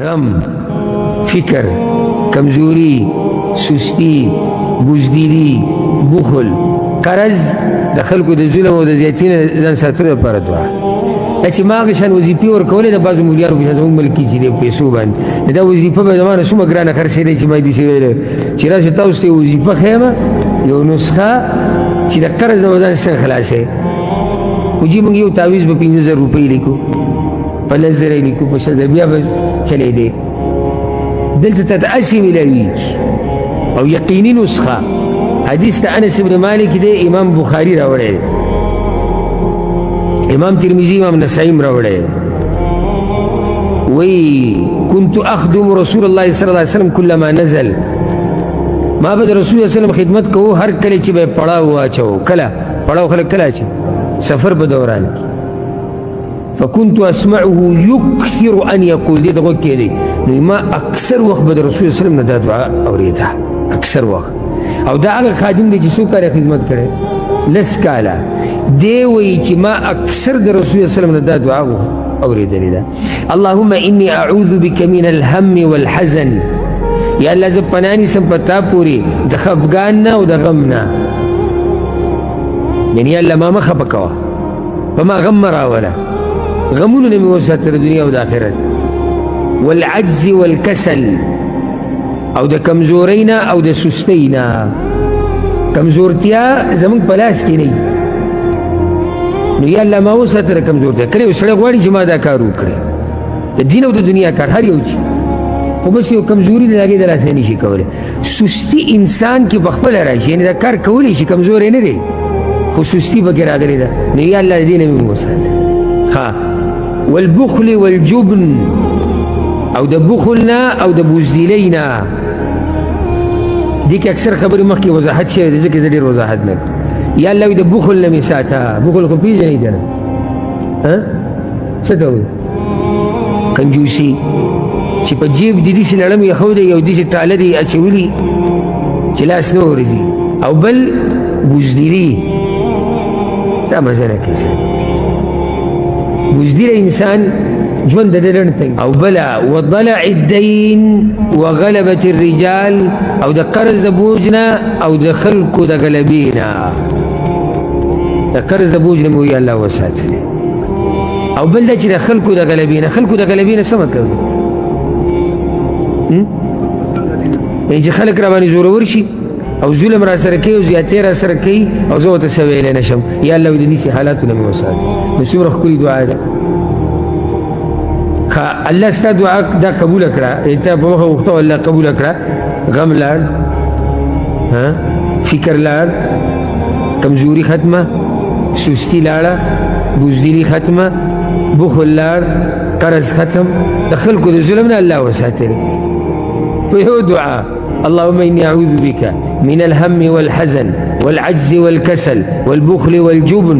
غم، فکر، کمزوری، سستی، بزدلی، بخل، قرض، د خلکو د ظلم او د زیاتي نه ځان ساتلو لپاره دعا. دا چې ما هغه شان وظیفې ورکولې د بعضو مولیانو په زموږ ملک کې چې دی پیسو باندې دا وظیفه به زما نه څومره ګرانه خرڅېدی چې ما داسې ویلی چې راشئ تاسو ته یې وظیفه ښیم یو نسخه چې د قرض نه به ځان څنګه خلاصوې. خو جي موږ یو تعویض به 15,000 روپۍ لیکو، په 10,000 یې لیکو، په 100,000 بیا به چلېدی. دلته ته هسې میلاویږي او یقیني نسخه. حدیث ته انس ابن مالک دی امام بخاري راوړی دی، امام ترمذي، امام نسائي راوړی دی. وی كنت اخدم رسول الله صلی الله علیه وسلم كلما نزل، ما به د رسول الله صلی الله علیه وسلم خدمت کوو هر کله چې به پړاو واچو. کله پړاو خلک کله اچي؟ سفر په دوران کې. فكنت اسمعه يكثر ان يقول، دې ته غوږ کېدی نو ما اکثر وخت به د رسول الله صلی الله علیه وسلم نه دا دعا اورېده، اکثر وخت. او دا هغه خادم دی چې څو کاله خدمت کړی؟ 10 کاله. دی وایي چې ما اکثر د رسول الله صلی الله علیه وسلم نه دا دعا اورېدلې ده. اللهم اني اعوذ بك من الهم والحزن، یا الله زه پناه نیسم په تا پورې د خفګان نه او د غم نه. یعنی یا الله ما مه خفه کوه، په ما غم مه راوله، غمونو نه مې وساته د دنیا او د آخرت. والعجز والکسل، او د کمزورۍ نه او د سستۍ نه. کمزورتیا زموږ په لاس کې نه وي، نو یا الله ما وساته د کمزورتیا. کله یو سړی غواړي چې ما دا کار وکړي، د دین او د دنیا کار هر یو چې، خو بس یو کمزوري د هغې د لاسه نه شي کولی. سستي انسان کې په خپله راشي، یعنې دا کار کولی شي، کمزوری نه دی، خو سستي پکې راغلې ده. نو یا الله د دې نه مې وساته. والبخل والجبن، او د بخل نه او د بزدلۍ نه. دې کې اکثر خبرې مخکې وضاحت شوی دی، ځکه زه ډېر وضاحت نه کړم. یا الله د بخل نه مې ساته. بخل خو پېژنئ که نه؟ څه ته وایي؟ کنجوسي، چې په جیب د داسې لړم ایښودی، یو داسې ټاله دې اچولي چې لاس نه ورځي. او بل بزدلي، دا مزه نه کوي. بزدله انسان ژوند د ده لنډ تنګ. او بله وضلع الدین وغلبة الرجال، او د قرض د بوج نه او د خلکو د غلبې نه. د قرض د بوج نه مو یا الله وساتلی. او بل دا چې د خلکو د غلبې نه. خلکو د غلبې نه څه مطلب دی؟ یعنې چې خلک را باندې زورور شي او ظلم را سره کوي او زیاتې را سره کوي او زه ورته څه ویلی نه شم. یا الله د داسې حالاتو نه مې وساتي. نو څومره ښکلې دعا ده. الله ستا دعا دا قبوله کړه، تا په مخه غوښته الله قبوله کړه. غم لاړ، فکر لاړ، کمزوري ختمه، سستی لاړه، بزدلي ختمه، بخل لاړ، قرض ختم، د خلکو د ظلم نه الله وساتلی. په یو دعا اللهم إني أعوذ بك من الهم والحزن والعجز والكسل والبخل والجبن